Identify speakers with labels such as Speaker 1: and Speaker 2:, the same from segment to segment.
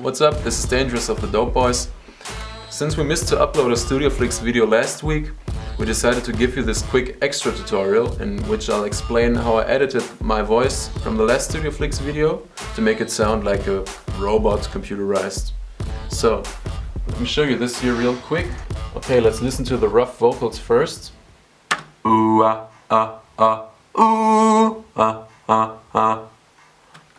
Speaker 1: What's up? This is Dangerous of the Dope Boys. Since we missed to upload a Studio Flix video last week, we decided to give you this quick extra tutorial in which I'll explain how I edited my voice from the last Studio Flix video to make it sound like a robot computerized. So, let me show you this here real quick. Okay, let's listen to the rough vocals first. Ooh ah ah ah, ooh ah ah ah.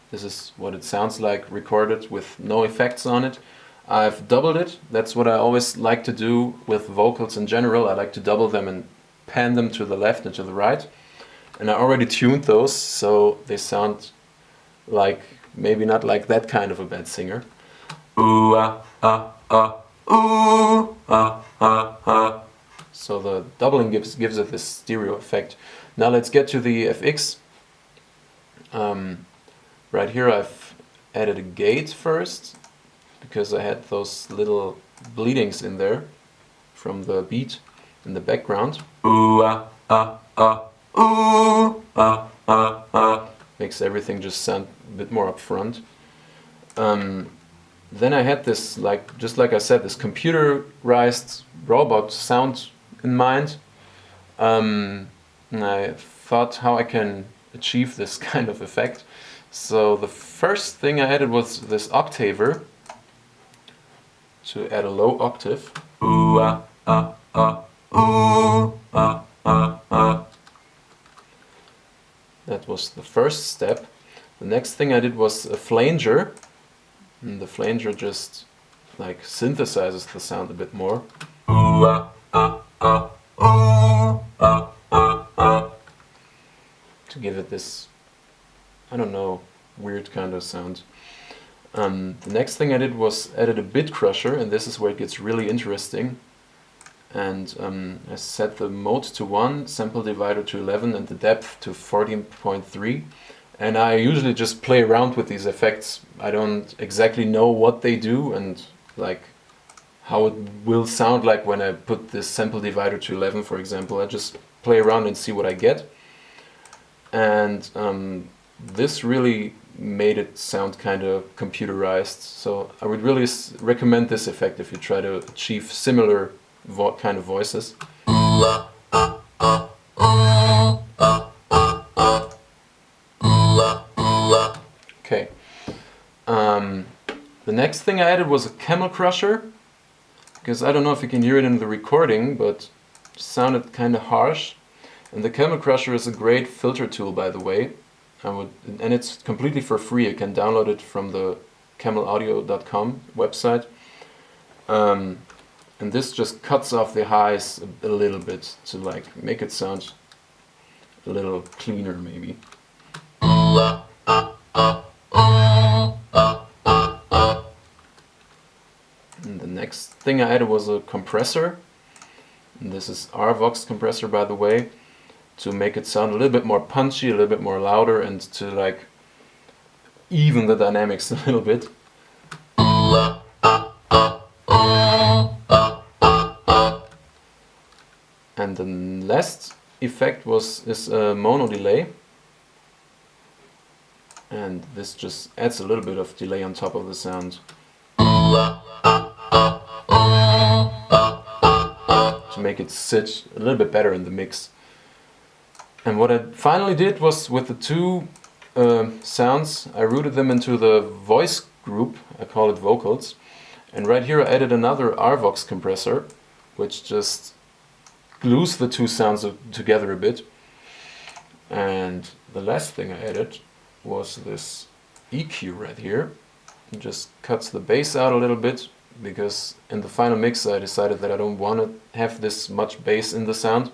Speaker 1: This is what it sounds like recorded with no effects on it. I've doubled it. That's what I always like to do with vocals in general. I like to double them and pan them to the left and to the right. And I already tuned those so they sound like, maybe not like that kind of a bad singer. Ooh ah ah ah, ooh ah ah ah. So the doubling gives it this stereo effect. Now let's get to the FX. Right here I've added a gate first, because I had those little bleedings in there from the beat in the background. Ooh ah ah ah, ooh ah ah ah. Makes everything just sound a bit more upfront. Then I had this, just like I said, this computerized robot sound in mind. And I thought how I can achieve this kind of effect. So the first thing I added was this Octaver to add a low octave. Ooh ah ah ah, ooh ah ah ah. That was the first step. The next thing I did was a flanger. And the flanger just like synthesizes the sound a bit more. Ooh ah ah ah, ooh ah ah ah. To give it this, I don't know, weird kind of sound. The next thing I did was added a bit crusher, and this is where it gets really interesting. And I set the mode to 1, sample divider to 11, and the depth to 14.3. And I usually just play around with these effects. I don't exactly know what they do and like how it will sound like when I put this sample divider to 11, for example. I just play around and see what I get. And this really made it sound kind of computerized. So I would really recommend this effect if you try to achieve similar kind of voices. Okay. The next thing I added was a camel crusher, because I don't know if you can hear it in the recording, but it sounded kind of harsh. And the camel crusher is a great filter tool, by the way. And it's completely for free. You can download it from the camelaudio.com website. And this just cuts off the highs a little bit to like make it sound a little cleaner, maybe. And the next thing I added was a compressor. And this is our Vox compressor, by the way, to make it sound a little bit more punchy, a little bit more louder, and to like even the dynamics a little bit. And the last effect is a mono delay, and this just adds a little bit of delay on top of the sound to make it sit a little bit better in the mix. And what I finally did was, with the two sounds, I routed them into the voice group. I call it vocals. And right here I added another RVox compressor, which just glues the two sounds together a bit. And the last thing I added was this EQ right here. It just cuts the bass out a little bit, because in the final mix I decided that I don't want to have this much bass in the sound.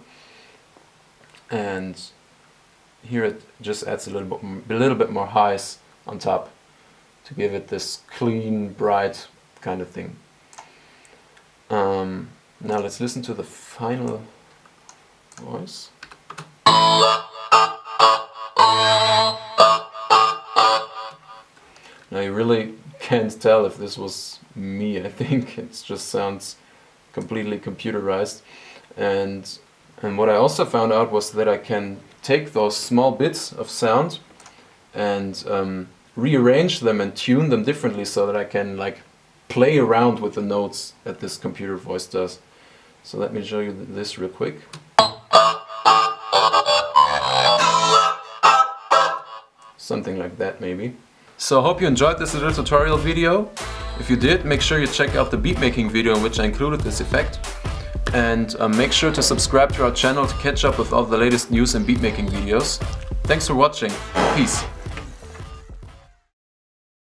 Speaker 1: And here it just adds a little bit more highs on top to give it this clean, bright kind of thing. Now let's listen to the final voice. Now you really can't tell if this was me. I think it just sounds completely computerized. And what I also found out was that I can take those small bits of sound and rearrange them and tune them differently so that I can like play around with the notes that this computer voice does. So let me show you this real quick. Something like that maybe. So I hope you enjoyed this little tutorial video. If you did, make sure you check out the beat making video in which I included this effect. And make sure to subscribe to our channel to catch up with all the latest news and beat making videos. Thanks for watching. Peace.